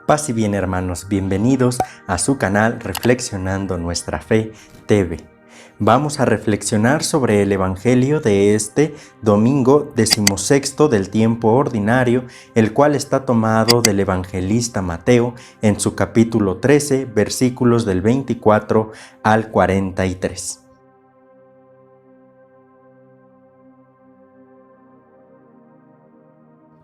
Paz y bien, hermanos, bienvenidos a su canal Reflexionando Nuestra Fe TV. Vamos a reflexionar sobre el Evangelio de este domingo 16 del tiempo ordinario, el cual está tomado del evangelista Mateo en su capítulo 13, versículos del 24 al 43.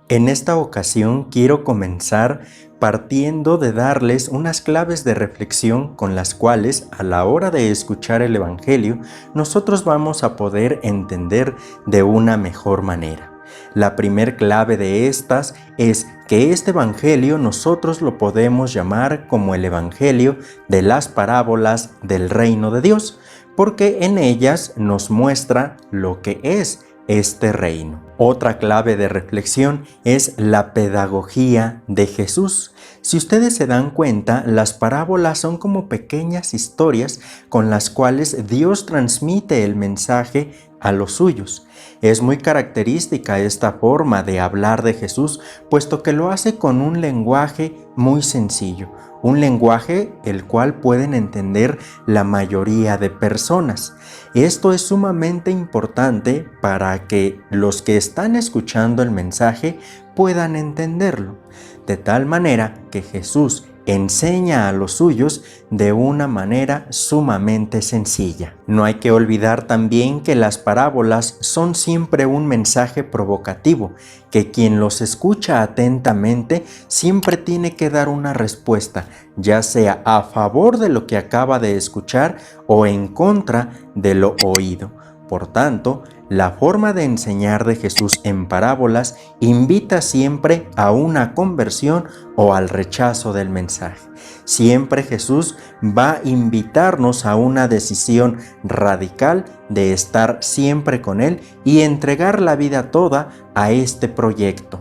En esta ocasión quiero comenzar partiendo de darles unas claves de reflexión con las cuales, a la hora de escuchar el Evangelio, nosotros vamos a poder entender de una mejor manera. La primer clave de estas es que este Evangelio nosotros lo podemos llamar como el Evangelio de las parábolas del reino de Dios, porque en ellas nos muestra lo que es este reino. Otra clave de reflexión es la pedagogía de Jesús. Si ustedes se dan cuenta, las parábolas son como pequeñas historias con las cuales Dios transmite el mensaje a los suyos. Es muy característica esta forma de hablar de Jesús, puesto que lo hace con un lenguaje muy sencillo, un lenguaje el cual pueden entender la mayoría de personas. Esto es sumamente importante para que los que están escuchando el mensaje puedan entenderlo, de tal manera que Jesús enseña a los suyos de una manera sumamente sencilla. No hay que olvidar también que las parábolas son siempre un mensaje provocativo, que quien los escucha atentamente siempre tiene que dar una respuesta, ya sea a favor de lo que acaba de escuchar o en contra de lo oído. Por tanto, la forma de enseñar de Jesús en parábolas invita siempre a una conversión o al rechazo del mensaje. Siempre Jesús va a invitarnos a una decisión radical de estar siempre con Él y entregar la vida toda a este proyecto.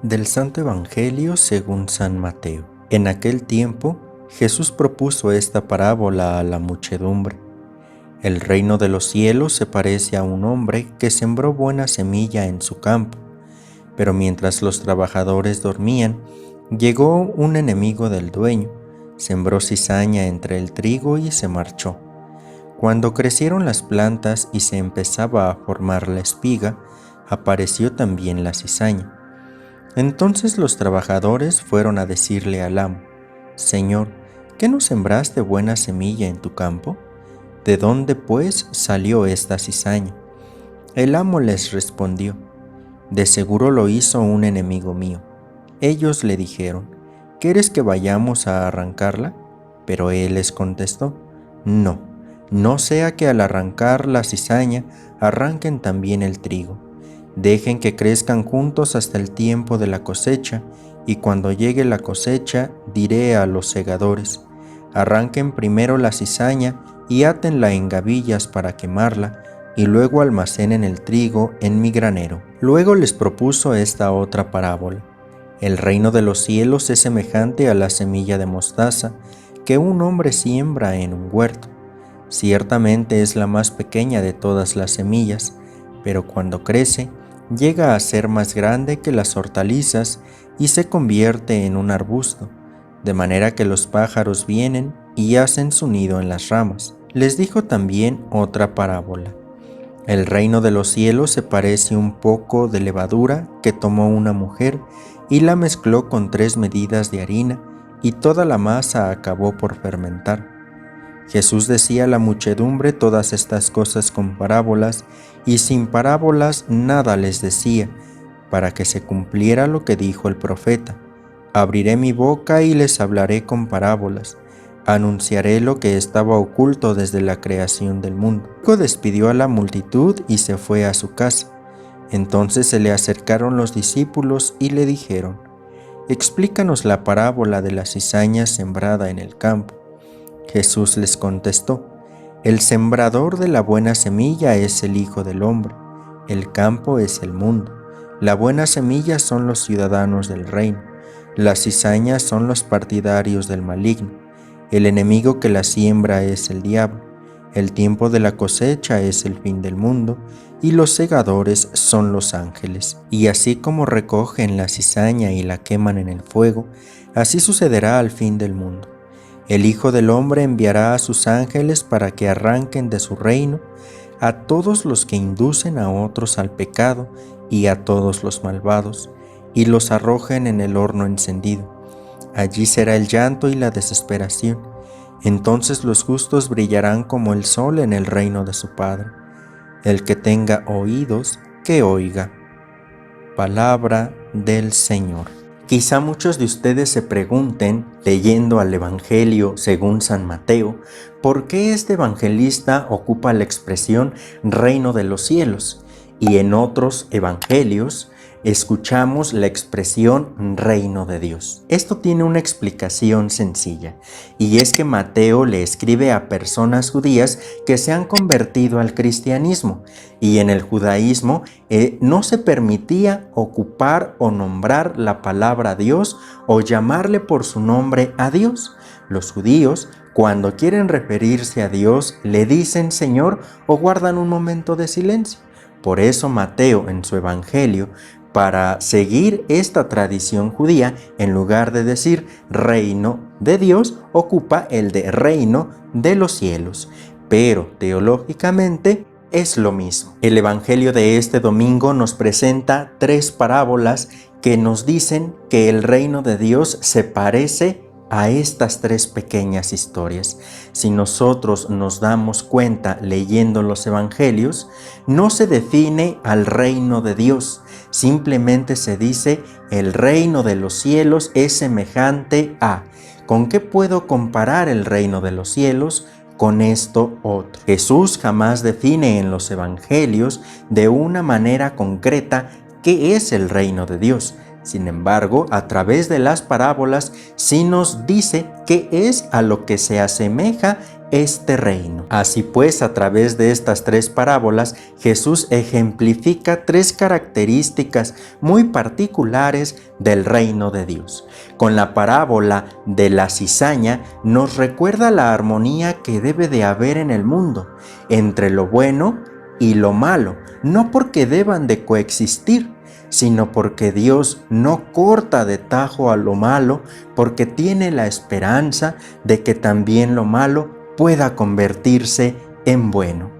Del Santo Evangelio según San Mateo. En aquel tiempo, Jesús propuso esta parábola a la muchedumbre. El reino de los cielos se parece a un hombre que sembró buena semilla en su campo, pero mientras los trabajadores dormían, llegó un enemigo del dueño, sembró cizaña entre el trigo y se marchó. Cuando crecieron las plantas y se empezaba a formar la espiga, apareció también la cizaña. Entonces los trabajadores fueron a decirle al amo: «Señor, ¿qué no sembraste buena semilla en tu campo? ¿De dónde, pues, salió esta cizaña?» El amo les respondió: «De seguro lo hizo un enemigo mío». Ellos le dijeron: «¿Quieres que vayamos a arrancarla?» Pero él les contestó: No sea que al arrancar la cizaña arranquen también el trigo. Dejen que crezcan juntos hasta el tiempo de la cosecha, y cuando llegue la cosecha diré a los segadores: arranquen primero la cizaña y átenla en gavillas para quemarla, y luego almacenen el trigo en mi granero». Luego les propuso esta otra parábola. El reino de los cielos es semejante a la semilla de mostaza que un hombre siembra en un huerto. Ciertamente es la más pequeña de todas las semillas, pero cuando crece, llega a ser más grande que las hortalizas y se convierte en un arbusto, de manera que los pájaros vienen y hacen su nido en las ramas. Les dijo también otra parábola. El reino de los cielos se parece un poco de levadura que tomó una mujer y la mezcló con 3 medidas de harina, y toda la masa acabó por fermentar. Jesús decía a la muchedumbre todas estas cosas con parábolas, y sin parábolas nada les decía, para que se cumpliera lo que dijo el profeta: «Abriré mi boca y les hablaré con parábolas, anunciaré lo que estaba oculto desde la creación del mundo». Luego despidió a la multitud y se fue a su casa. Entonces se le acercaron los discípulos y le dijeron: «Explícanos la parábola de la cizaña sembrada en el campo». Jesús les contestó: «El sembrador de la buena semilla es el Hijo del Hombre, el campo es el mundo, la buena semilla son los ciudadanos del reino, las cizañas son los partidarios del maligno, el enemigo que la siembra es el diablo, el tiempo de la cosecha es el fin del mundo, y los segadores son los ángeles. Y así como recogen la cizaña y la queman en el fuego, Así sucederá al fin del mundo. El Hijo del Hombre enviará a sus ángeles para que arranquen de su reino a todos los que inducen a otros al pecado y a todos los malvados, y los arrojen en el horno encendido. Allí será el llanto y la desesperación. Entonces los justos brillarán como el sol en el reino de su Padre. El que tenga oídos, que oiga. Palabra del Señor. Quizá muchos de ustedes se pregunten, leyendo al Evangelio según San Mateo, ¿por qué este evangelista ocupa la expresión reino de los cielos? Y en otros evangelios escuchamos la expresión reino de Dios. Esto tiene una explicación sencilla, y es que Mateo le escribe a personas judías que se han convertido al cristianismo, y en el judaísmo no se permitía ocupar o nombrar la palabra Dios o llamarle por su nombre a Dios. Los judíos, cuando quieren referirse a Dios, le dicen Señor o guardan un momento de silencio. Por eso Mateo en su evangelio, para seguir esta tradición judía, en lugar de decir reino de Dios, ocupa el de reino de los cielos. Pero teológicamente es lo mismo. El evangelio de este domingo nos presenta 3 parábolas que nos dicen que el reino de Dios se parece a estas 3 pequeñas historias. Si nosotros nos damos cuenta leyendo los evangelios, no se define al reino de Dios, simplemente se dice el reino de los cielos es semejante a. ¿Con qué puedo comparar el reino de los cielos? Con esto otro. Jesús jamás define en los evangelios de una manera concreta qué es el reino de Dios. Sin embargo, a través de las parábolas sí nos dice qué es a lo que se asemeja este reino. Así pues, a través de estas 3 parábolas, Jesús ejemplifica 3 características muy particulares del reino de Dios. Con la parábola de la cizaña nos recuerda la armonía que debe de haber en el mundo, entre lo bueno y lo malo, no porque deban de coexistir, sino porque Dios no corta de tajo a lo malo, porque tiene la esperanza de que también lo malo pueda convertirse en bueno.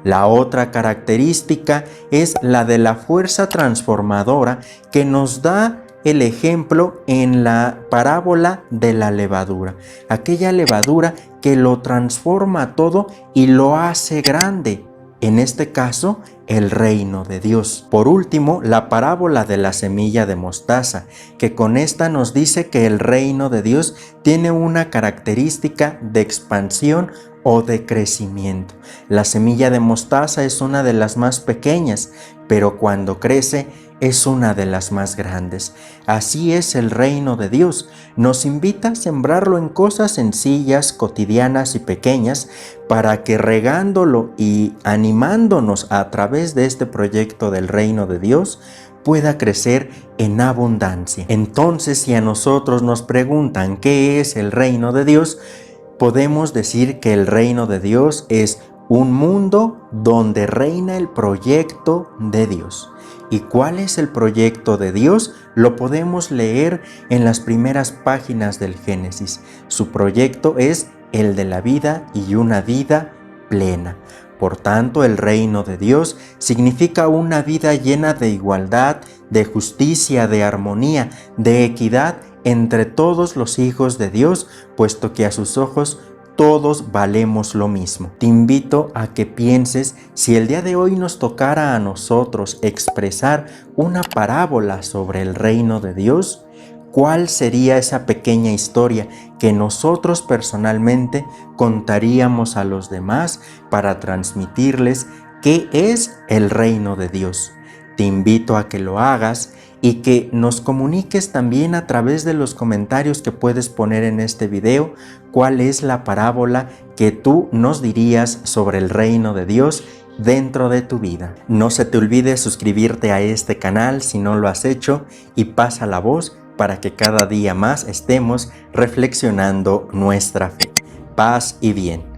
La otra característica es la de la fuerza transformadora que nos da el ejemplo en la parábola de la levadura, aquella levadura que lo transforma todo y lo hace grande. En este caso, el reino de Dios. Por último, la parábola de la semilla de mostaza, que con esta nos dice que el reino de Dios tiene una característica de expansión o de crecimiento. La semilla de mostaza es una de las más pequeñas, pero cuando crece es una de las más grandes. Así es el reino de Dios. Nos invita a sembrarlo en cosas sencillas, cotidianas y pequeñas, para que regándolo y animándonos a través de este proyecto del reino de Dios, pueda crecer en abundancia. Entonces, si a nosotros nos preguntan qué es el reino de Dios, podemos decir que el reino de Dios es un mundo donde reina el proyecto de Dios. ¿Y cuál es el proyecto de Dios? Lo podemos leer en las primeras páginas del Génesis. Su proyecto es el de la vida y una vida plena. Por tanto, el reino de Dios significa una vida llena de igualdad, de justicia, de armonía, de equidad entre todos los hijos de Dios, puesto que a sus ojos todos valemos lo mismo. Te invito a que pienses si el día de hoy nos tocara a nosotros expresar una parábola sobre el reino de Dios, ¿cuál sería esa pequeña historia que nosotros personalmente contaríamos a los demás para transmitirles qué es el reino de Dios? Te invito a que lo hagas y que nos comuniques también a través de los comentarios que puedes poner en este video cuál es la parábola que tú nos dirías sobre el reino de Dios dentro de tu vida. No se te olvide suscribirte a este canal si no lo has hecho y pasa la voz para que cada día más estemos reflexionando nuestra fe. Paz y bien.